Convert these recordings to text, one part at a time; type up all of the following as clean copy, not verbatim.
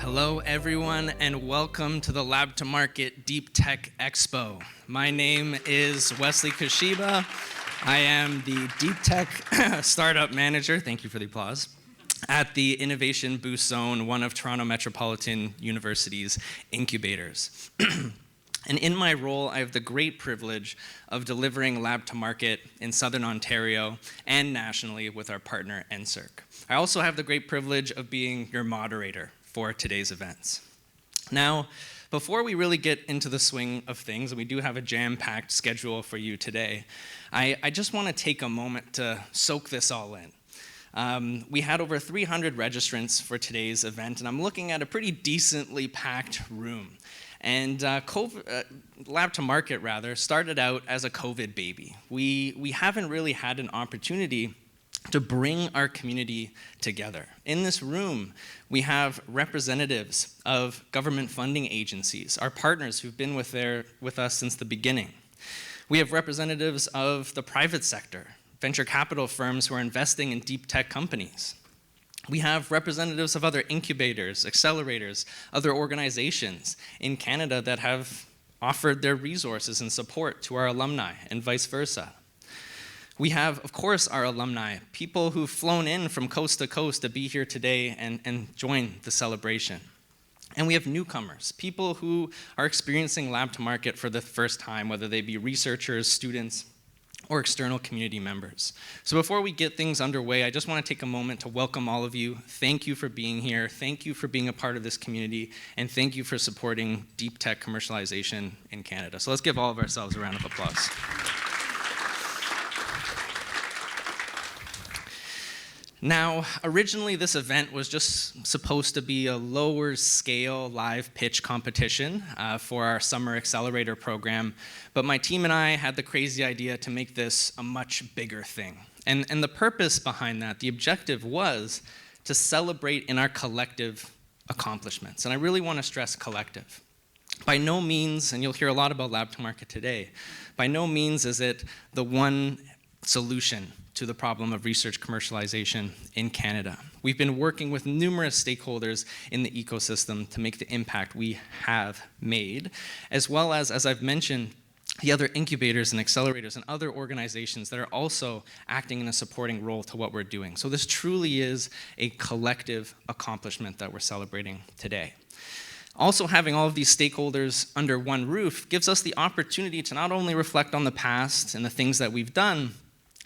Hello, everyone, and welcome to the Lab2Market Deeptech Expo. My name is Wesley Kashiba. I am the Deeptech Startup Manager, thank you for the applause, at the Innovation Boost Zone, one of Toronto Metropolitan University's incubators. And in my role, I have the great privilege of delivering Lab2Market in Southern Ontario and nationally with our partner, NSERC. I also have the great privilege of being your moderator for today's events. Now, before we really get into the swing of things, and we do have a jam-packed schedule for you today, I just want to take a moment to soak this all in. We had over 300 registrants for today's event, and I'm looking at a pretty decently packed room. And Lab2Market, started out as a COVID baby. We haven't really had an opportunity to bring our community together. In this room, we have representatives of government funding agencies, our partners who've been with us since the beginning. We have representatives of the private sector, venture capital firms who are investing in deep tech companies. We have representatives of other incubators, accelerators, other organizations in Canada that have offered their resources and support to our alumni and vice versa. We have, of course, our alumni, people who've flown in from coast to coast to be here today and join the celebration. And we have newcomers, people who are experiencing Lab2Market for the first time, whether they be researchers, students, or external community members. So before we get things underway, I just want to take a moment to welcome all of you. Thank you for being here. Thank you for being a part of this community. And thank you for supporting deep tech commercialization in Canada. So let's give all of ourselves a round of applause. Now, originally this event was just supposed to be a lower scale live pitch competition for our summer accelerator program, but my team and I had the crazy idea to make this a much bigger thing. And the purpose behind that, the objective was to celebrate in our collective accomplishments. And I really want to stress collective. By no means, and you'll hear a lot about Lab2Market today, by no means is it the one solution to the problem of research commercialization in Canada. We've been working with numerous stakeholders in the ecosystem to make the impact we have made, as well as I've mentioned, the other incubators and accelerators and other organizations that are also acting in a supporting role to what we're doing. So this truly is a collective accomplishment that we're celebrating today. Also, having all of these stakeholders under one roof gives us the opportunity to not only reflect on the past and the things that we've done,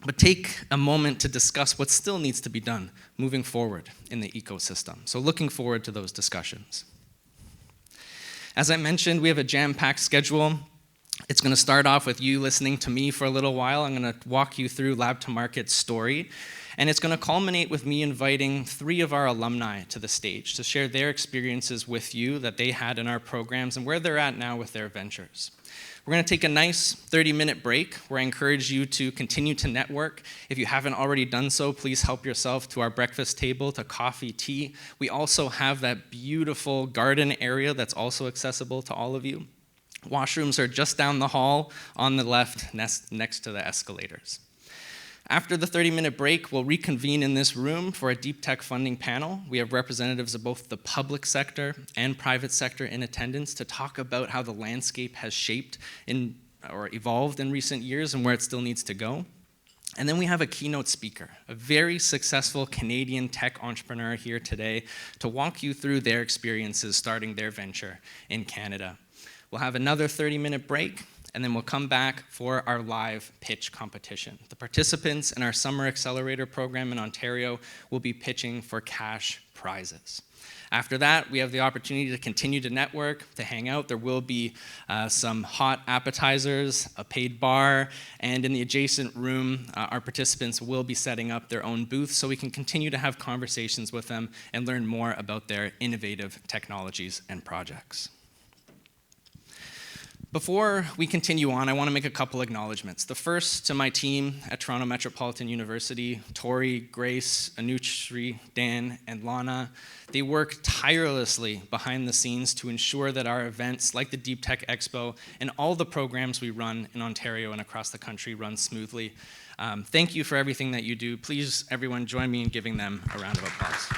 but take a moment to discuss what still needs to be done moving forward in the ecosystem. So looking forward to those discussions. As I mentioned, we have a jam-packed schedule. It's going to start off with you listening to me for a little while. I'm going to walk you through Lab2Market's story. And it's going to culminate with me inviting 3 of our alumni to the stage to share their experiences with you that they had in our programs and where they're at now with their ventures. We're going to take a nice 30-minute break where I encourage you to continue to network. If you haven't already done so, please help yourself to our breakfast table, to coffee, tea. We also have that beautiful garden area that's also accessible to all of you. Washrooms are just down the hall on the left next to the escalators. After the 30-minute break, we'll reconvene in this room for a deep tech funding panel. We have representatives of both the public sector and private sector in attendance to talk about how the landscape has shaped or evolved in recent years and where it still needs to go. And then we have a keynote speaker, a very successful Canadian tech entrepreneur here today to walk you through their experiences starting their venture in Canada. We'll have another 30-minute break, and then we'll come back for our live pitch competition. The participants in our Summer Accelerator program in Ontario will be pitching for cash prizes. After that, we have the opportunity to continue to network, to hang out. There will be some hot appetizers, a paid bar, and in the adjacent room, our participants will be setting up their own booth so we can continue to have conversations with them and learn more about their innovative technologies and projects. Before we continue on, I want to make a couple acknowledgements. The first to my team at Toronto Metropolitan University, Tori, Grace, Anushri, Dan, and Lana. They work tirelessly behind the scenes to ensure that our events like the Deeptech Expo and all the programs we run in Ontario and across the country run smoothly. Thank you for everything that you do. Please, everyone, join me in giving them a round of applause.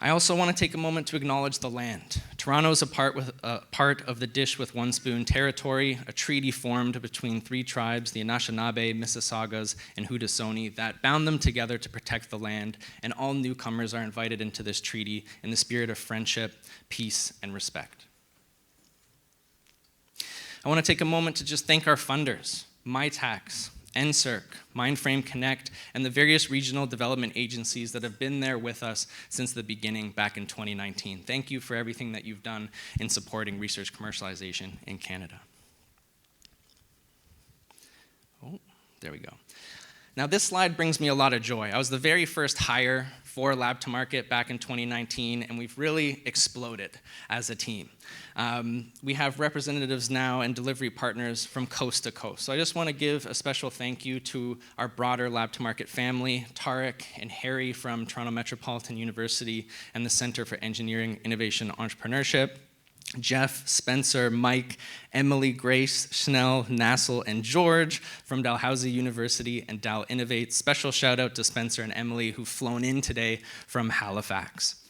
I also want to take a moment to acknowledge the land. Toronto is a part of the dish with one spoon territory, a treaty formed between three tribes, the Anishinaabe, Mississaugas, and Haudenosaunee, that bound them together to protect the land, and all newcomers are invited into this treaty in the spirit of friendship, peace, and respect. I want to take a moment to just thank our funders, MyTax, NSERC, Mindframe Connect, and the various regional development agencies that have been there with us since the beginning back in 2019. Thank you for everything that you've done in supporting research commercialization in Canada. Oh, there we go. Now this slide brings me a lot of joy. I was the very first hire for Lab2Market back in 2019, and we've really exploded as a team. We have representatives now and delivery partners from coast to coast. So I just want to give a special thank you to our broader Lab2Market family, Tarek and Harry from Toronto Metropolitan University and the Center for Engineering, Innovation, and Entrepreneurship, Jeff, Spencer, Mike, Emily, Grace, Schnell, Nassel, and George from Dalhousie University and Dal Innovate. Special shout out to Spencer and Emily who've flown in today from Halifax.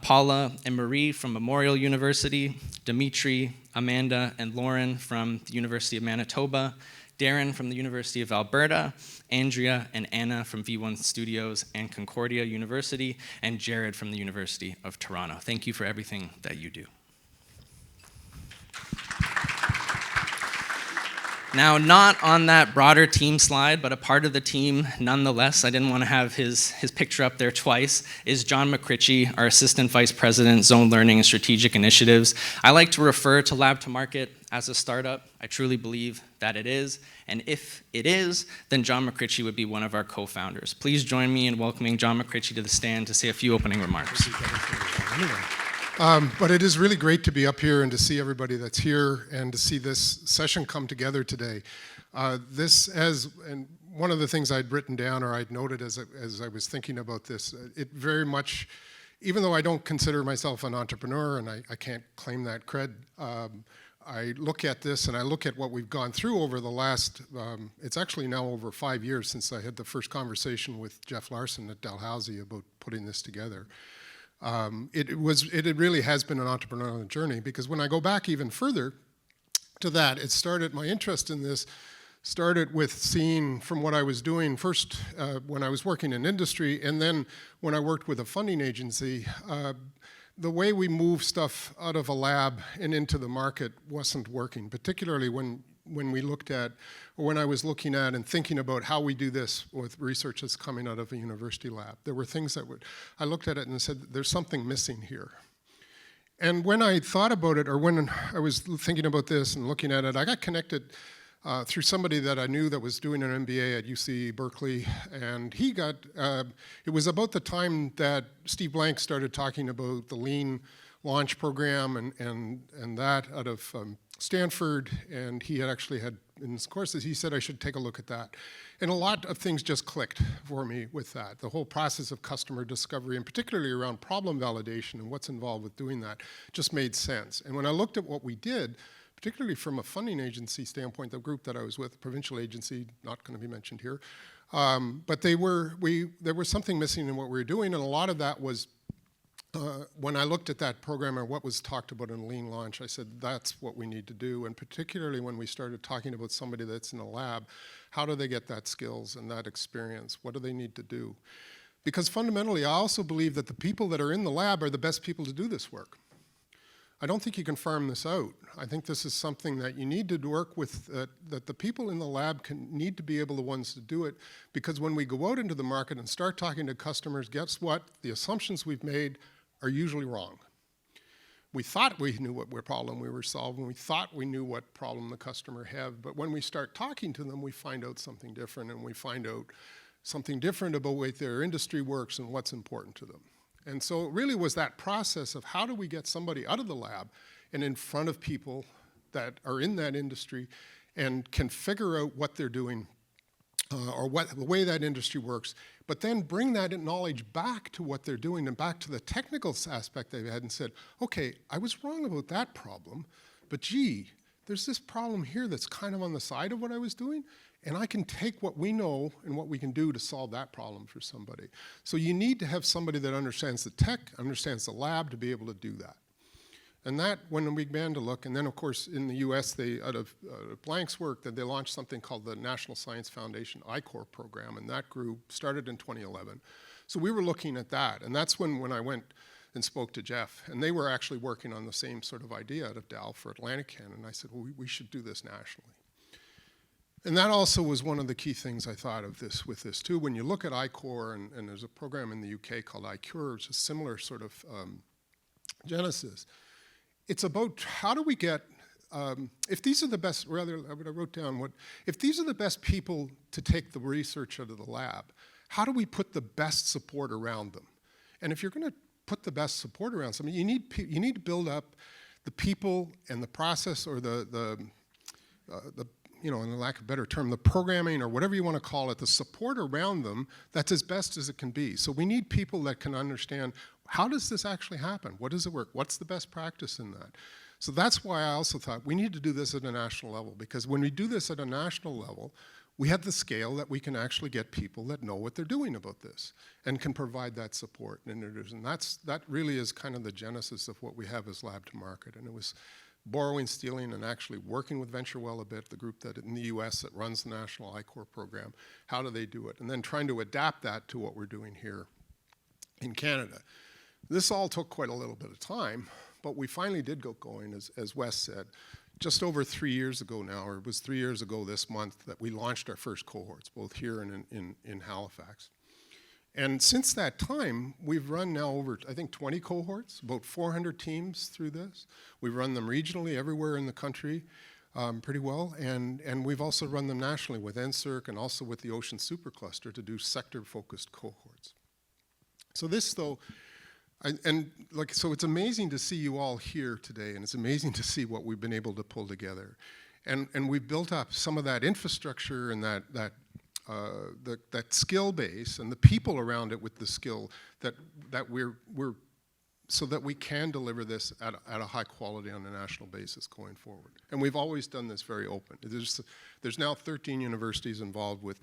Paula and Marie from Memorial University, Dimitri, Amanda, and Lauren from the University of Manitoba, Darren from the University of Alberta, Andrea and Anna from V1 Studios and Concordia University, and Jared from the University of Toronto. Thank you for everything that you do. Now, not on that broader team slide, but a part of the team nonetheless, I didn't want to have his picture up there twice, is John McCritchie, our Assistant Vice President, Zone Learning and Strategic Initiatives. I like to refer to Lab2Market as a startup. I truly believe that it is. And if it is, then John McCritchie would be one of our co-founders. Please join me in welcoming John McCritchie to the stand to say a few opening remarks. But it is really great to be up here and to see everybody that's here and to see this session come together today. And one of the things I'd written down or I'd noted as I was thinking about this, it very much, even though I don't consider myself an entrepreneur and I can't claim that cred, I look at this and I look at what we've gone through over the last, it's actually now over 5 years since I had the first conversation with Jeff Larson at Dalhousie about putting this together. It really has been an entrepreneurial journey, because when I go back even further to that, my interest in this started with seeing from what I was doing first when I was working in industry, and then when I worked with a funding agency, the way we move stuff out of a lab and into the market wasn't working, particularly when we looked at, or when I was looking at and thinking about how we do this with research that's coming out of a university lab. There were things I looked at it and said, there's something missing here. And when I thought about it, or when I was thinking about this and looking at it, I got connected through somebody that I knew that was doing an MBA at UC Berkeley, and it was about the time that Steve Blank started talking about the lean launch program and that out of Stanford, and he had actually had in his courses, he said I should take a look at that. And a lot of things just clicked for me with that. The whole process of customer discovery, and particularly around problem validation and what's involved with doing that, just made sense. And when I looked at what we did, particularly from a funding agency standpoint, the group that I was with, provincial agency, not going to be mentioned here, but there was something missing in what we were doing, and a lot of that was when I looked at that program and what was talked about in lean launch, I said, that's what we need to do. And particularly when we started talking about somebody that's in a lab, how do they get that skills and that experience? What do they need to do? Because fundamentally, I also believe that the people that are in the lab are the best people to do this work. I don't think you can farm this out. I think this is something that you need to work with, that the people in the lab need to be able the ones to do it, because when we go out into the market and start talking to customers, guess what? The assumptions we've made are usually wrong. We thought we knew what problem we were solving. We thought we knew what problem the customer had. But when we start talking to them, we find out something different, and we find out something different about the way their industry works and what's important to them. And so it really was that process of how do we get somebody out of the lab and in front of people that are in that industry and can figure out what they're doing or the way that industry works, but then bring that knowledge back to what they're doing and back to the technical aspect they've had and said, okay, I was wrong about that problem, but gee, there's this problem here that's kind of on the side of what I was doing, and I can take what we know and what we can do to solve that problem for somebody. So you need to have somebody that understands the tech, understands the lab to be able to do that. And that, when we began to look, and then of course in the US, they, out of Blank's work, that they launched something called the National Science Foundation I-Corps program, and that started in 2011. So we were looking at that, and that's when I went and spoke to Jeff, and they were actually working on the same sort of idea out of Dal for Atlantic Canada, and I said, well, we should do this nationally. And that also was one of the key things I thought of with this too. When you look at I-Corps, and there's a program in the UK called iCure, which is a similar sort of genesis. It's about how do we get, if these are the best, rather, I wrote down if these are the best people to take the research out of the lab, how do we put the best support around them? And if you're going to put the best support around something, you need to build up the people and the process, or the you know, in the lack of a better term, the programming or whatever you want to call it, the support around them that's as best as it can be. So we need people that can understand, how does this actually happen? What does it work? What's the best practice in that? So that's why I also thought we need to do this at a national level, because when we do this at a national level, we have the scale that we can actually get people that know what they're doing about this and can provide that support. And that really is kind of the genesis of what we have as Lab2Market. And it was borrowing, stealing, and actually working with VentureWell a bit, the group that in the US that runs the National I-Corps program. How do they do it? And then trying to adapt that to what we're doing here in Canada. This all took quite a little bit of time, but we finally did go going, as Wes said, just over 3 years ago now, or it was 3 years ago this month, that we launched our first cohorts, both here and in Halifax. And since that time, we've run now over, I think, 20 cohorts, about 400 teams through this. We've run them regionally everywhere in the country pretty well, and we've also run them nationally with NSERC and also with the Ocean Supercluster to do sector-focused cohorts. So this, though, so it's amazing to see you all here today, and it's amazing to see what we've been able to pull together. And we've built up some of that infrastructure and that skill base and the people around it with the skill that we're so that we can deliver this at a high quality on a national basis going forward. And we've always done this very open. There's now 13 universities involved with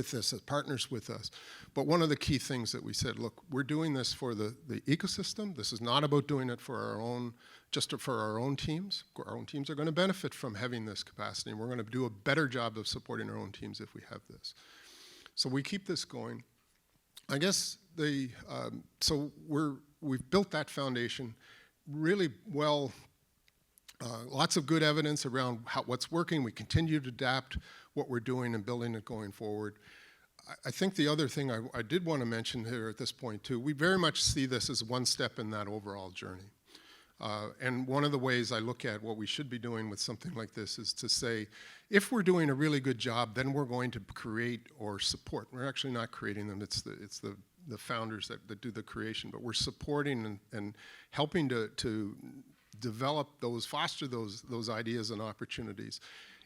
this as partners with us. But one of the key things that we said, look, we're doing this for the ecosystem. This is not about doing it for our own, just for our own teams. Our own teams are going to benefit from having this capacity, and we're going to do a better job of supporting our own teams if we have this. So we keep this going. I guess so we've built that foundation really well. Lots of good evidence around what's working. We continue to adapt what we're doing and building it going forward. I think the other thing I did want to mention here at this point too, we very much see this as one step in that overall journey. And one of the ways I look at what we should be doing with something like this is to say, if we're doing a really good job, then we're going to create or support. We're actually not creating them, it's the founders that do the creation, but we're supporting and helping to develop foster those ideas and opportunities.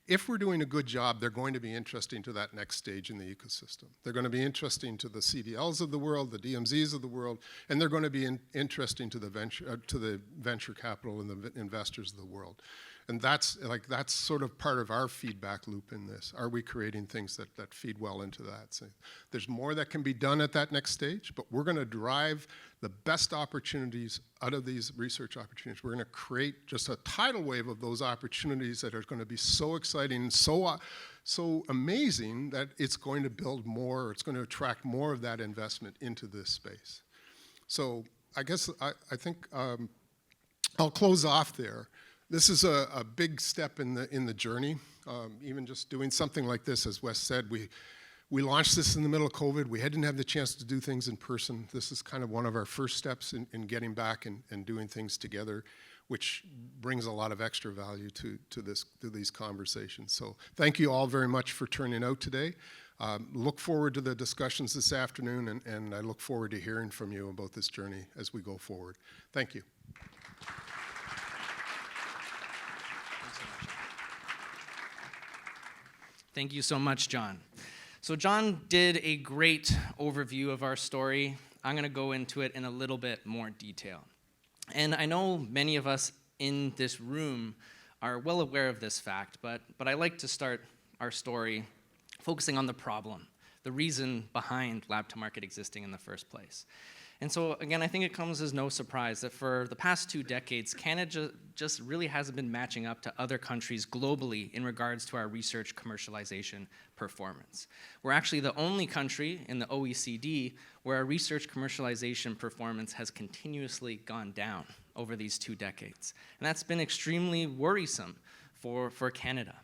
If we're doing a good job, they're going to be interesting to that next stage in the ecosystem. They're going to be interesting to the CDLs of the world, the DMZs of the world, and they're going to be interesting to the venture capital and the investors of the world. And that's sort of part of our feedback loop in this. Are we creating things that feed well into that? So there's more that can be done at that next stage, but we're going to drive the best opportunities out of these research opportunities. We're going to create just a tidal wave of those opportunities that are going to be so exciting and so amazing that it's going to build more, it's going to attract more of that investment into this space. So I guess I think I'll close off there. This is a big step in the journey. Even just doing something like this, as Wes said, we launched this in the middle of COVID. We didn't have the chance to do things in person. This is kind of one of our first steps in getting back and doing things together, which brings a lot of extra value to these conversations. So thank you all very much for turning out today. Look forward to the discussions this afternoon, and I look forward to hearing from you about this journey as we go forward. Thank you. Thank you so much, John. So John did a great overview of our story. I'm going to go into it in a little bit more detail. And I know many of us in this room are well aware of this fact, but I like to start our story focusing on the problem, the reason behind Lab2Market existing in the first place. And so, again, I think it comes as no surprise that for the past 2 decades, Canada just really hasn't been matching up to other countries globally in regards to our research commercialization performance. We're actually the only country in the OECD where our research commercialization performance has continuously gone down over these 2 decades. And that's been extremely worrisome for Canada.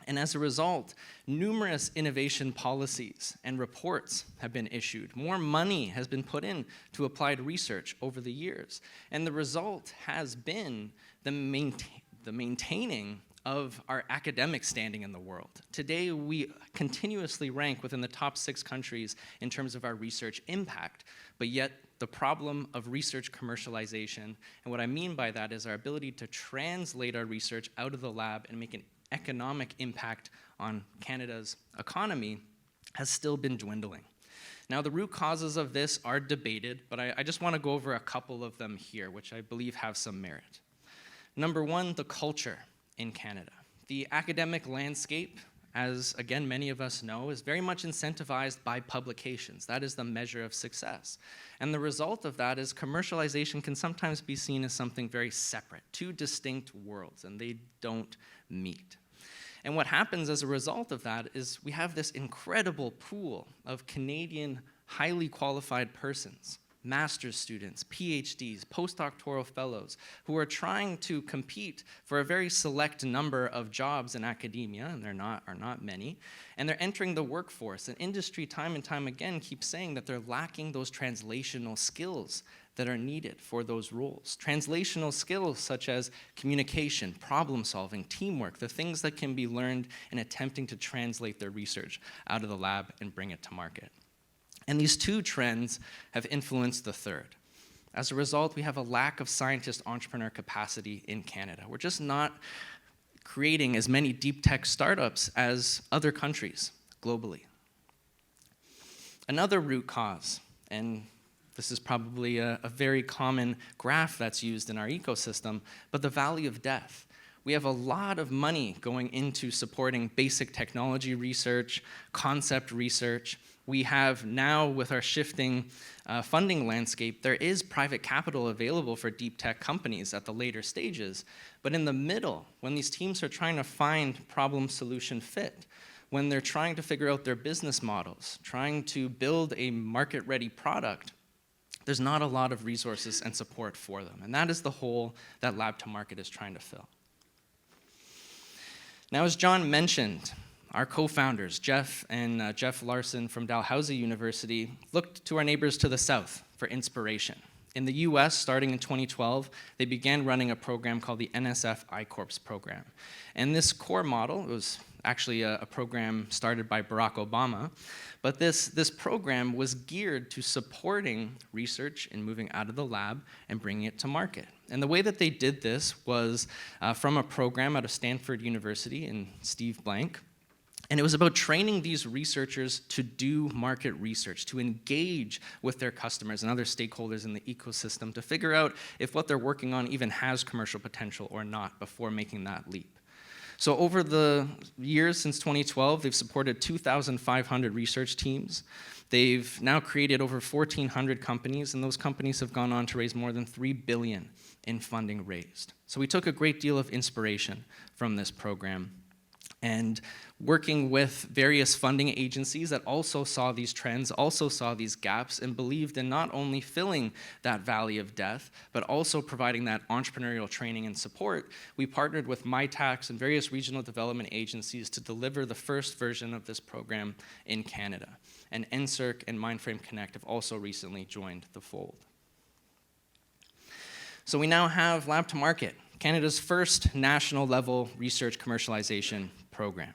And as a result, numerous innovation policies and reports have been issued. More money has been put in to applied research over the years. And the result has been the maintaining of our academic standing in the world. Today, we continuously rank within the top 6 countries in terms of our research impact, but yet the problem of research commercialization, and what I mean by that is our ability to translate our research out of the lab and make an economic impact on Canada's economy, has still been dwindling. Now, the root causes of this are debated, but I just want to go over a couple of them here, which I believe have some merit. Number 1, the culture in Canada. The academic landscape, as again many of us know, is very much incentivized by publications. That is the measure of success. And the result of that is commercialization can sometimes be seen as something very separate, 2 distinct worlds, and they don't meet. And what happens as a result of that is we have this incredible pool of Canadian highly qualified persons, master's students, PhDs, postdoctoral fellows, who are trying to compete for a very select number of jobs in academia, and are not many, and they're entering the workforce. And industry time and time again keeps saying that they're lacking those translational skills that are needed for those roles. Translational skills such as communication, problem solving, teamwork, the things that can be learned in attempting to translate their research out of the lab and bring it to market. And these 2 trends have influenced the third. As a result, we have a lack of scientist-entrepreneur capacity in Canada. We're just not creating as many deep tech startups as other countries globally. Another root cause, and this is probably a very common graph that's used in our ecosystem, but the valley of death. We have a lot of money going into supporting basic technology research, concept research. We have now, with our shifting funding landscape, there is private capital available for deep tech companies at the later stages. But in the middle, when these teams are trying to find problem solution fit, when they're trying to figure out their business models, trying to build a market-ready product, there's not a lot of resources and support for them. And that is the hole that Lab2Market is trying to fill. Now, as John mentioned, our co-founders, Jeff and Jeff Larson from Dalhousie University, looked to our neighbors to the south for inspiration. In the US, starting in 2012, they began running a program called the NSF I-Corps program. And this core model, it was actually a program started by Barack Obama, but this program was geared to supporting research and moving out of the lab and bringing it to market. And the way that they did this was from a program out of Stanford University in Steve Blank. And it was about training these researchers to do market research, to engage with their customers and other stakeholders in the ecosystem to figure out if what they're working on even has commercial potential or not before making that leap. So over the years since 2012, they've supported 2,500 research teams. They've now created over 1,400 companies, and those companies have gone on to raise more than $3 billion in funding raised. So we took a great deal of inspiration from this program. And working with various funding agencies that also saw these trends, also saw these gaps, and believed in not only filling that valley of death, but also providing that entrepreneurial training and support, we partnered with MyTax and various regional development agencies to deliver the first version of this program in Canada. And NSERC and Mindframe Connect have also recently joined the fold. So we now have Lab2Market, Canada's first national-level research commercialization program.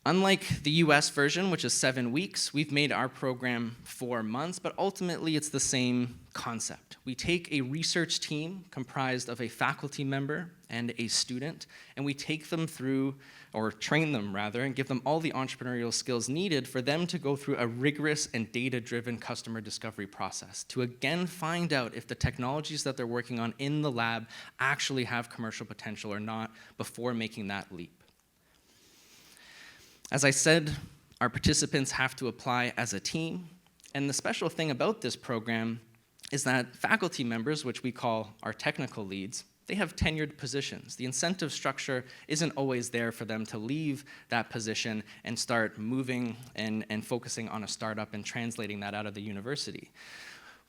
Unlike the US version, which is 7 weeks, we've made our program 4 months, but ultimately it's the same concept. We take a research team comprised of a faculty member and a student, and we take them through, or train them rather, and give them all the entrepreneurial skills needed for them to go through a rigorous and data-driven customer discovery process to again find out if the technologies that they're working on in the lab actually have commercial potential or not before making that leap. As I said, our participants have to apply as a team, and the special thing about this program is that faculty members, which we call our technical leads, they have tenured positions. The incentive structure isn't always there for them to leave that position and start moving and focusing on a startup and translating that out of the university.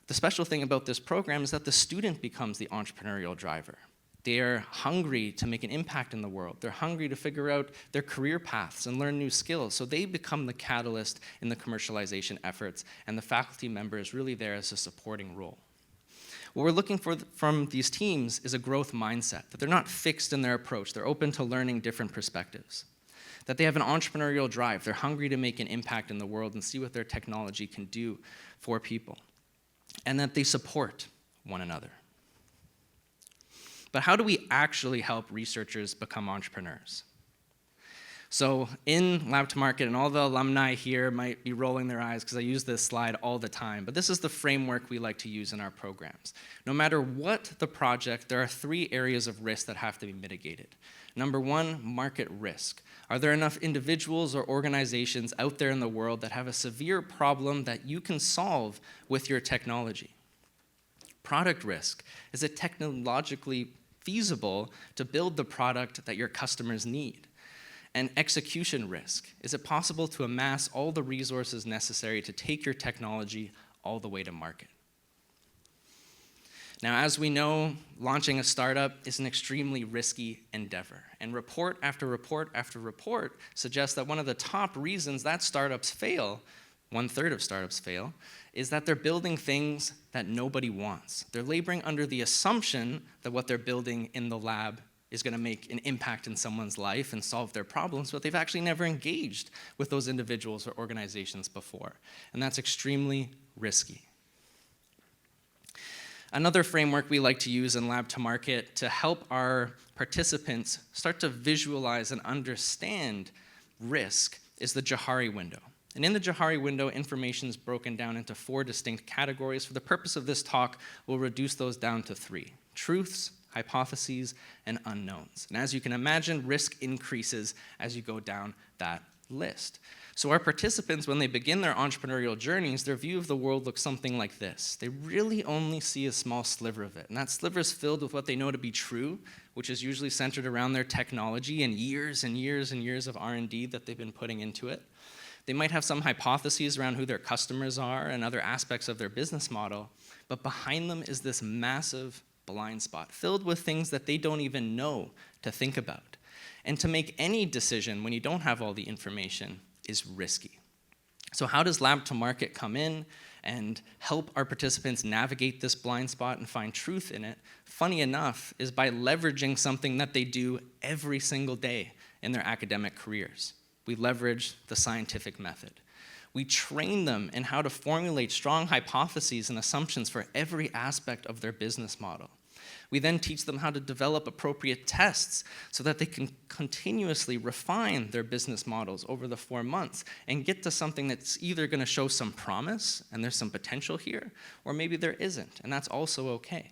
The special thing about this program is that the student becomes the entrepreneurial driver. They're hungry to make an impact in the world. They're hungry to figure out their career paths and learn new skills. So they become the catalyst in the commercialization efforts, and the faculty member is really there as a supporting role. What we're looking for from these teams is a growth mindset, that they're not fixed in their approach. They're open to learning different perspectives, that they have an entrepreneurial drive. They're hungry to make an impact in the world and see what their technology can do for people, and that they support one another. But how do we actually help researchers become entrepreneurs? So in Lab2Market, and all the alumni here might be rolling their eyes because I use this slide all the time, but this is the framework we like to use in our programs. No matter what the project, there are 3 areas of risk that have to be mitigated. Number 1, market risk. Are there enough individuals or organizations out there in the world that have a severe problem that you can solve with your technology? Product risk. Is it technologically feasible to build the product that your customers need? And execution risk. Is it possible to amass all the resources necessary to take your technology all the way to market? Now, as we know, launching a startup is an extremely risky endeavor. And report after report after report suggests that one of the top reasons that startups fail, 1/3 of startups fail, is that they're building things that nobody wants. They're laboring under the assumption that what they're building in the lab is going to make an impact in someone's life and solve their problems, but they've actually never engaged with those individuals or organizations before. And that's extremely risky. Another framework we like to use in Lab2Market to help our participants start to visualize and understand risk is the Johari window. And in the Johari window, information is broken down into 4 distinct categories. For the purpose of this talk, we'll reduce those down to 3: truths, hypotheses, and unknowns. And as you can imagine, risk increases as you go down that list. So our participants, when they begin their entrepreneurial journeys, their view of the world looks something like this. They really only see a small sliver of it. And that sliver is filled with what they know to be true, which is usually centered around their technology and years and years and years of R&D that they've been putting into it. They might have some hypotheses around who their customers are and other aspects of their business model, but behind them is this massive blind spot filled with things that they don't even know to think about. And to make any decision when you don't have all the information is risky. So how does Lab2Market come in and help our participants navigate this blind spot and find truth in it? Funny enough, is by leveraging something that they do every single day in their academic careers. We leverage the scientific method. We train them in how to formulate strong hypotheses and assumptions for every aspect of their business model. We then teach them how to develop appropriate tests so that they can continuously refine their business models over the 4 months and get to something that's either going to show some promise, and there's some potential here, or maybe there isn't, and that's also okay.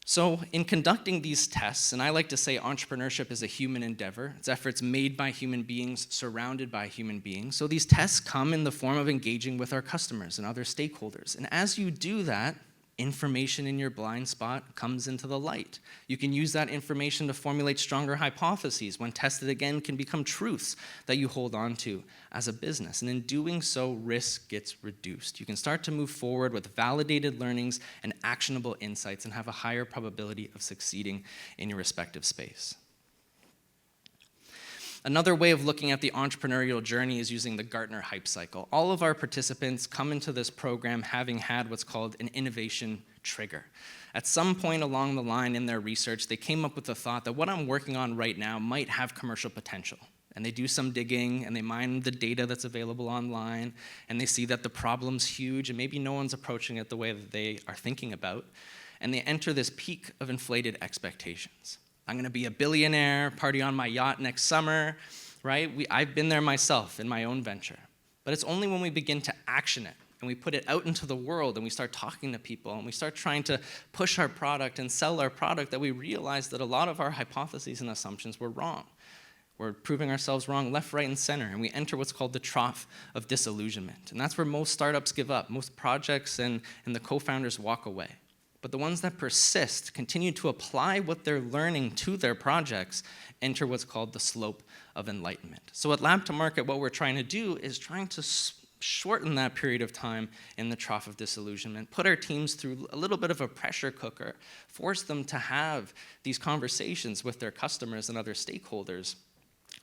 So in conducting these tests, and I like to say entrepreneurship is a human endeavor. It's efforts made by human beings, surrounded by human beings. So these tests come in the form of engaging with our customers and other stakeholders. And as you do that, information in your blind spot comes into the light. You can use that information to formulate stronger hypotheses. When tested again, can become truths that you hold on to as a business. And in doing so, risk gets reduced. You can start to move forward with validated learnings and actionable insights and have a higher probability of succeeding in your respective space. Another way of looking at the entrepreneurial journey is using the Gartner hype cycle. All of our participants come into this program having had what's called an innovation trigger. At some point along the line in their research, they came up with the thought that what I'm working on right now might have commercial potential. And they do some digging, and they mine the data that's available online, and they see that the problem's huge, and maybe no one's approaching it the way that they are thinking about. and they enter this peak of inflated expectations. I'm going to be a billionaire, party on my yacht next summer, right? I've been there myself in my own venture. But it's only when we begin to action it and we put it out into the world and we start talking to people and we start trying to push our product and sell our product that we realize that a lot of our hypotheses and assumptions were wrong. We're proving ourselves wrong left, right, and center, and we enter what's called the trough of disillusionment. And that's where most startups give up. Most projects and the co-founders walk away. But the ones that persist, continue to apply what they're learning to their projects, enter what's called the slope of enlightenment. So at Lab2Market, what we're trying to do is trying to shorten that period of time in the trough of disillusionment, put our teams through a little bit of a pressure cooker, force them to have these conversations with their customers and other stakeholders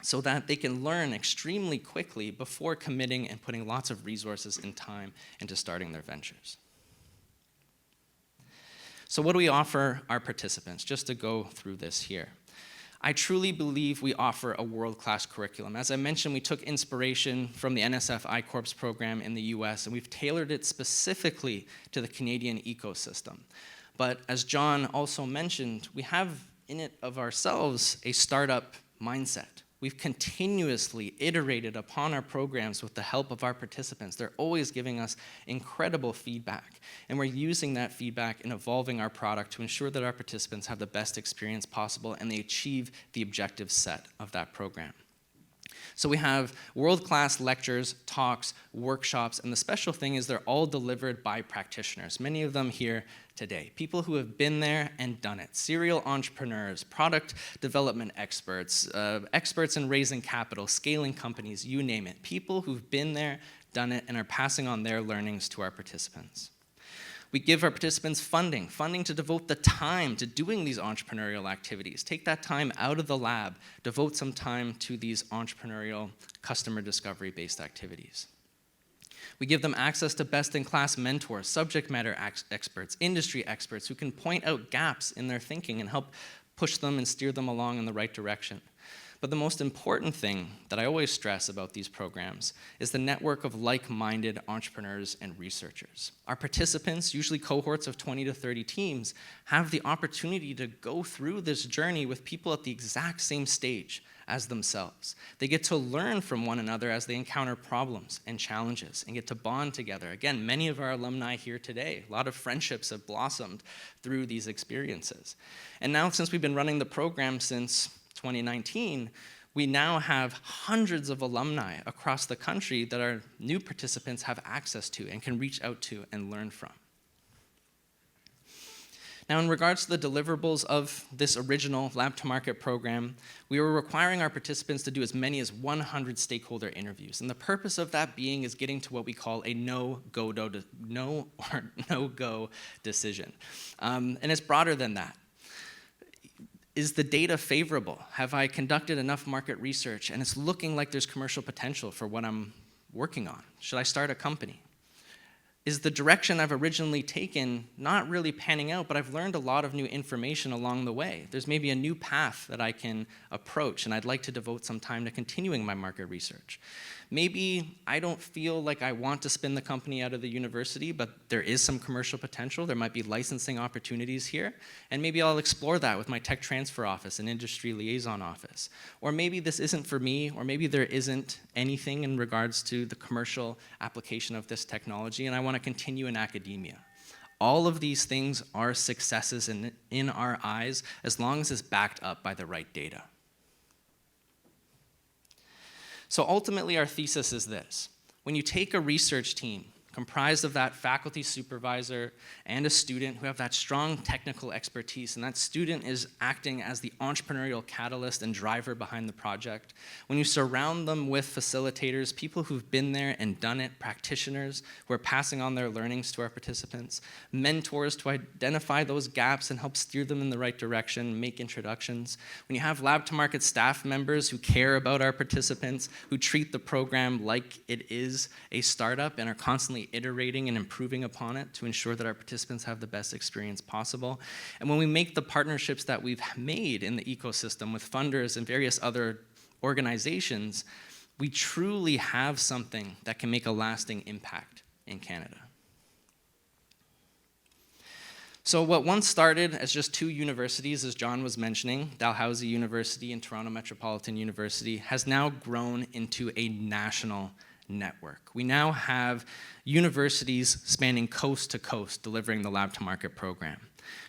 so that they can learn extremely quickly before committing and putting lots of resources and time into starting their ventures. So what do we offer our participants? Just to go through this here. I truly believe we offer a world-class curriculum. As I mentioned, we took inspiration from the NSF I-Corps program in the US, and we've tailored it specifically to the Canadian ecosystem. But as John also mentioned, we have in it of ourselves a startup mindset. We've continuously iterated upon our programs with the help of our participants. They're always giving us incredible feedback, and we're using that feedback in evolving our product to ensure that our participants have the best experience possible and they achieve the objective set of that program. So we have world-class lectures, talks, workshops, and the special thing is they're all delivered by practitioners, many of them here today, people who have been there and done it, serial entrepreneurs, product development experts, experts in raising capital, scaling companies, you name it, people who've been there, done it, and are passing on their learnings to our participants. We give our participants funding to devote the time to doing these entrepreneurial activities. Take that time out of the lab, devote some time to these entrepreneurial, customer discovery-based activities. We give them access to best-in-class mentors, subject matter experts, industry experts who can point out gaps in their thinking and help push them and steer them along in the right direction. But the most important thing that I always stress about these programs is the network of like-minded entrepreneurs and researchers. Our participants, usually cohorts of 20 to 30 teams, have the opportunity to go through this journey with people at the exact same stage as themselves. They get to learn from one another as they encounter problems and challenges and get to bond together. Again, many of our alumni here today, a lot of friendships have blossomed through these experiences. And now, since we've been running the program since 2019, we now have hundreds of alumni across the country that our new participants have access to and can reach out to and learn from. Now, in regards to the deliverables of this original Lab2Market program, we were requiring our participants to do as many as 100 stakeholder interviews. And the purpose of that being is getting to what we call a no-go decision. And it's broader than that. Is the data favorable? Have I conducted enough market research and it's looking like there's commercial potential for what I'm working on? Should I start a company? Is the direction I've originally taken not really panning out, but I've learned a lot of new information along the way? There's maybe a new path that I can approach, and I'd like to devote some time to continuing my market research. Maybe I don't feel like I want to spin the company out of the university, but there is some commercial potential. There might be licensing opportunities here, and maybe I'll explore that with my tech transfer office and industry liaison office. Or maybe this isn't for me, or maybe there isn't anything in regards to the commercial application of this technology, and I want to continue in academia. All of these things are successes in our eyes as long as it's backed up by the right data. So ultimately, our thesis is this. When you take a research team comprised of that faculty supervisor and a student who have that strong technical expertise, and that student is acting as the entrepreneurial catalyst and driver behind the project, when you surround them with facilitators, people who've been there and done it, practitioners who are passing on their learnings to our participants, mentors to identify those gaps and help steer them in the right direction, make introductions, when you have Lab2Market staff members who care about our participants, who treat the program like it is a startup and are constantly iterating and improving upon it to ensure that our participants have the best experience possible. And when we make the partnerships that we've made in the ecosystem with funders and various other organizations, we truly have something that can make a lasting impact in Canada. So what once started as just 2 universities, as John was mentioning, Dalhousie University and Toronto Metropolitan University, has now grown into a national network. We now have universities spanning coast to coast delivering the Lab2Market program.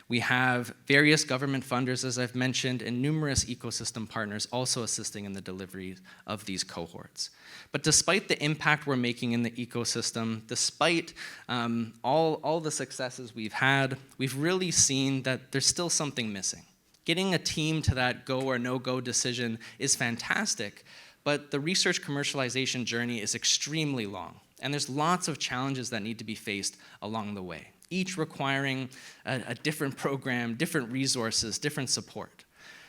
We have various government funders, as I've mentioned, and numerous ecosystem partners also assisting in the delivery of these cohorts. But despite the impact we're making in the ecosystem, despite all the successes we've had, we've really seen that there's still something missing. Getting a team to that go or no-go decision is fantastic, but the research commercialization journey is extremely long, and there's lots of challenges that need to be faced along the way, each requiring a different program, different resources, different support.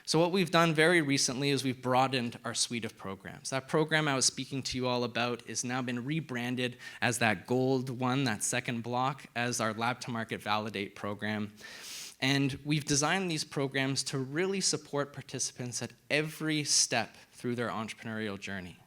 So what we've done very recently is we've broadened our suite of programs. That program I was speaking to you all about has now been rebranded as that gold one, that second block, as our Lab2Market Validate program. And we've designed these programs to really support participants at every step through their entrepreneurial journey.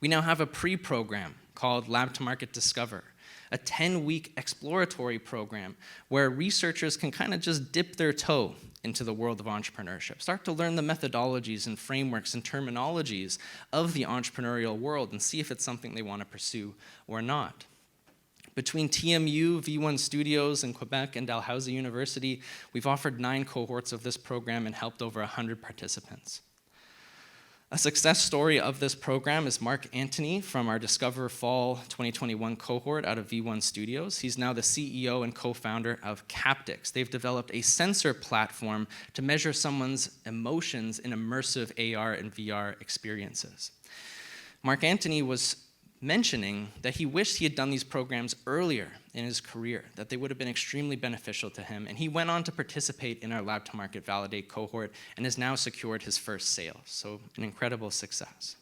We now have a pre-program called Lab2Market Discover, a 10-week exploratory program where researchers can kind of just dip their toe into the world of entrepreneurship, start to learn the methodologies and frameworks and terminologies of the entrepreneurial world and see if it's something they want to pursue or not. Between TMU, V1 Studios in Quebec, and Dalhousie University, we've offered 9 cohorts of this program and helped over 100 participants. A success story of this program is Mark Antony from our Discover Fall 2021 cohort out of V1 Studios. He's now the CEO and co-founder of Captics. They've developed a sensor platform to measure someone's emotions in immersive AR and VR experiences. Mark Antony was mentioning that he wished he had done these programs earlier in his career, that they would have been extremely beneficial to him. And he went on to participate in our Lab2Market Validate cohort and has now secured his first sale. So an incredible success.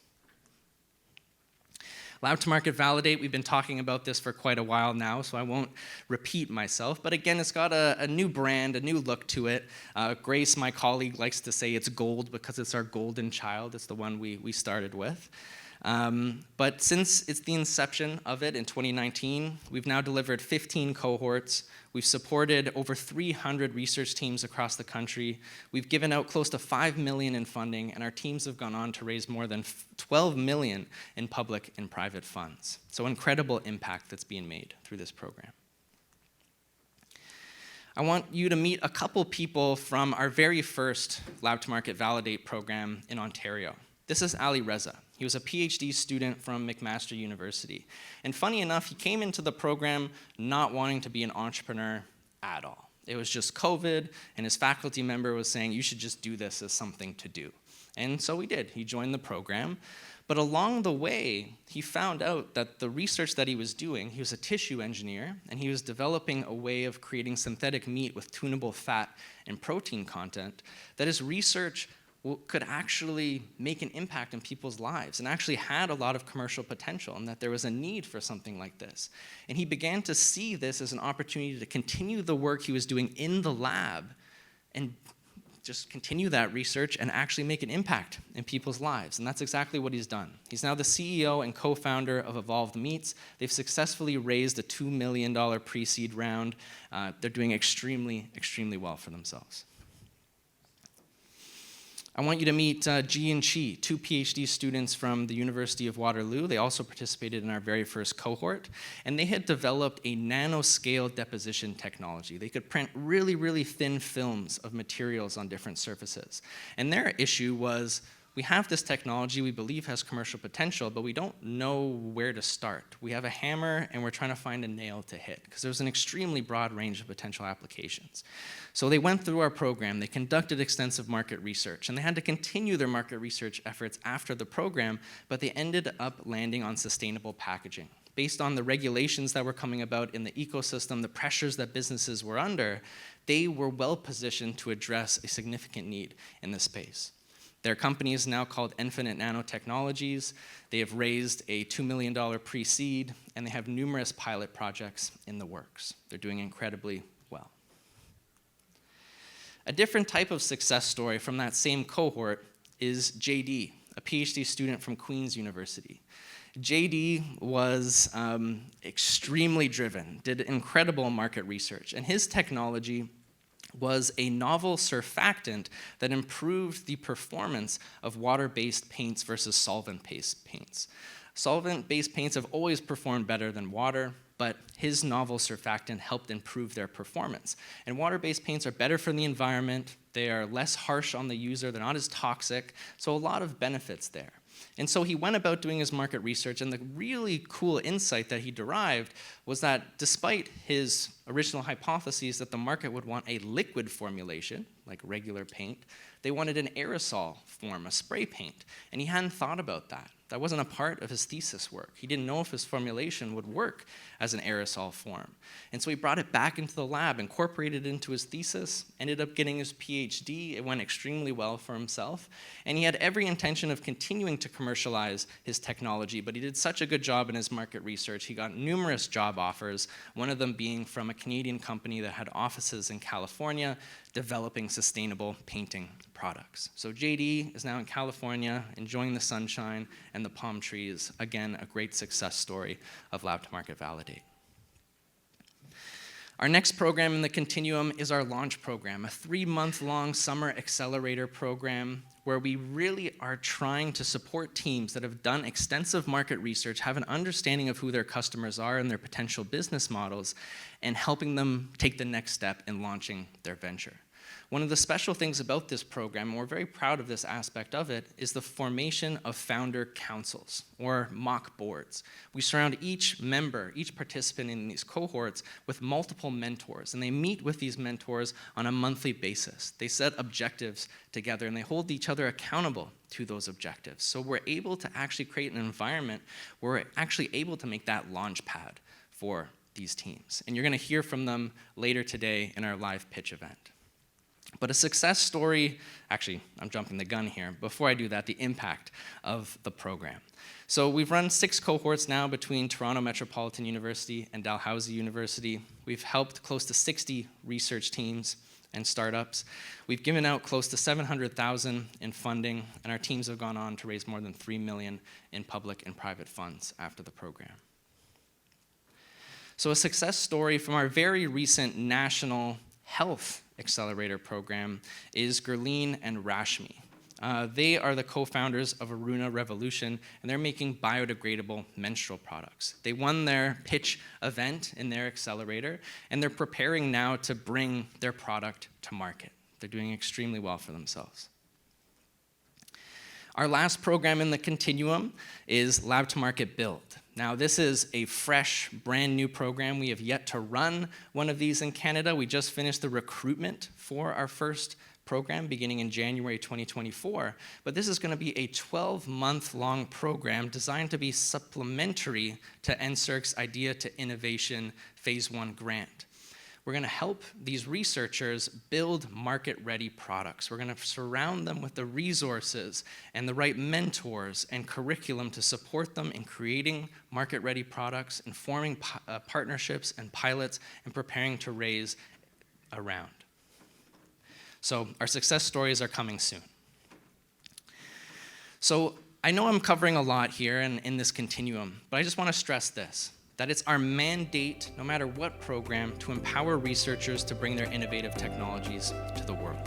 Lab2Market Validate, we've been talking about this for quite a while now, so I won't repeat myself. But again, it's got a new brand, a new look to it. Grace, my colleague, likes to say it's gold because it's our golden child. It's the one we started with. But since it's the inception of it in 2019, we've now delivered 15 cohorts. We've supported over 300 research teams across the country. We've given out close to $5 million in funding, and our teams have gone on to raise more than $12 million in public and private funds. So incredible impact that's being made through this program. I want you to meet a couple people from our very first Lab2Market Validate program in Ontario. This is Ali Reza. He was a PhD student from McMaster University. And funny enough, he came into the program not wanting to be an entrepreneur at all. It was just COVID, and his faculty member was saying, you should just do this as something to do. And so he did. He joined the program. But along the way, he found out that the research that he was doing, he was a tissue engineer, and he was developing a way of creating synthetic meat with tunable fat and protein content, that his research could actually make an impact in people's lives and actually had a lot of commercial potential, and that there was a need for something like this. And he began to see this as an opportunity to continue the work he was doing in the lab and just continue that research and actually make an impact in people's lives. And that's exactly what he's done. He's now the CEO and co-founder of Evolved Meats. They've successfully raised a $2 million pre-seed round. They're doing extremely, extremely well for themselves. I want you to meet Ji and Chi, 2 PhD students from the University of Waterloo. They also participated in our very first cohort, and they had developed a nanoscale deposition technology. They could print really, really thin films of materials on different surfaces. And their issue was, we have this technology we believe has commercial potential, but we don't know where to start. We have a hammer, and we're trying to find a nail to hit, because there's an extremely broad range of potential applications. So they went through our program, they conducted extensive market research, and they had to continue their market research efforts after the program, but they ended up landing on sustainable packaging. Based on the regulations that were coming about in the ecosystem, the pressures that businesses were under, they were well positioned to address a significant need in this space. Their company is now called Infinite Nanotechnologies. They have raised a $2 million pre-seed, and they have numerous pilot projects in the works. They're doing incredibly well. A different type of success story from that same cohort is JD, a PhD student from Queen's University. JD was extremely driven, did incredible market research, and his technology was a novel surfactant that improved the performance of water-based paints versus solvent-based paints. Solvent-based paints have always performed better than water, but his novel surfactant helped improve their performance. And water-based paints are better for the environment, they are less harsh on the user, they're not as toxic, so a lot of benefits there. And so he went about doing his market research, and the really cool insight that he derived was that despite his original hypotheses that the market would want a liquid formulation, like regular paint, they wanted an aerosol form, a spray paint, and he hadn't thought about that. That wasn't a part of his thesis work. He didn't know if his formulation would work as an aerosol form. And so he brought it back into the lab, incorporated it into his thesis, ended up getting his PhD. It went extremely well for himself. And he had every intention of continuing to commercialize his technology, but he did such a good job in his market research. He got numerous job offers, one of them being from a Canadian company that had offices in California, developing sustainable painting products. So JD is now in California, enjoying the sunshine and the palm trees. Again, a great success story of Lab2Market Validate. Our next program in the continuum is our launch program, a 3-month-long summer accelerator program where we really are trying to support teams that have done extensive market research, have an understanding of who their customers are and their potential business models, and helping them take the next step in launching their venture. One of the special things about this program, and we're very proud of this aspect of it, is the formation of founder councils, or mock boards. We surround each member, each participant in these cohorts with multiple mentors, and they meet with these mentors on a monthly basis. They set objectives together, and they hold each other accountable to those objectives. So we're able to actually create an environment where we're actually able to make that launch pad for these teams. And you're going to hear from them later today in our live pitch event. But a success story, actually, I'm jumping the gun here. Before I do that, the impact of the program. So we've run 6 cohorts now between Toronto Metropolitan University and Dalhousie University. We've helped close to 60 research teams and startups. We've given out close to $700,000 in funding, and our teams have gone on to raise more than $3 million in public and private funds after the program. So a success story from our very recent national health accelerator program is Gurleen and Rashmi. They are the co-founders of Aruna Revolution, and they're making biodegradable menstrual products. They won their pitch event in their accelerator, and they're preparing now to bring their product to market. They're doing extremely well for themselves. Our last program in the continuum is Lab2Market Build. Now, this is a fresh, brand new program. We have yet to run one of these in Canada. We just finished the recruitment for our first program beginning in January 2024. But this is going to be a 12-month-long program designed to be supplementary to NSERC's Idea to Innovation Phase 1 grant. We're going to help these researchers build market-ready products. We're going to surround them with the resources and the right mentors and curriculum to support them in creating market-ready products, in forming partnerships and pilots, and preparing to raise a round. So our success stories are coming soon. So I know I'm covering a lot here in this continuum, but I just want to stress this, that it's our mandate, no matter what program, to empower researchers to bring their innovative technologies to the world.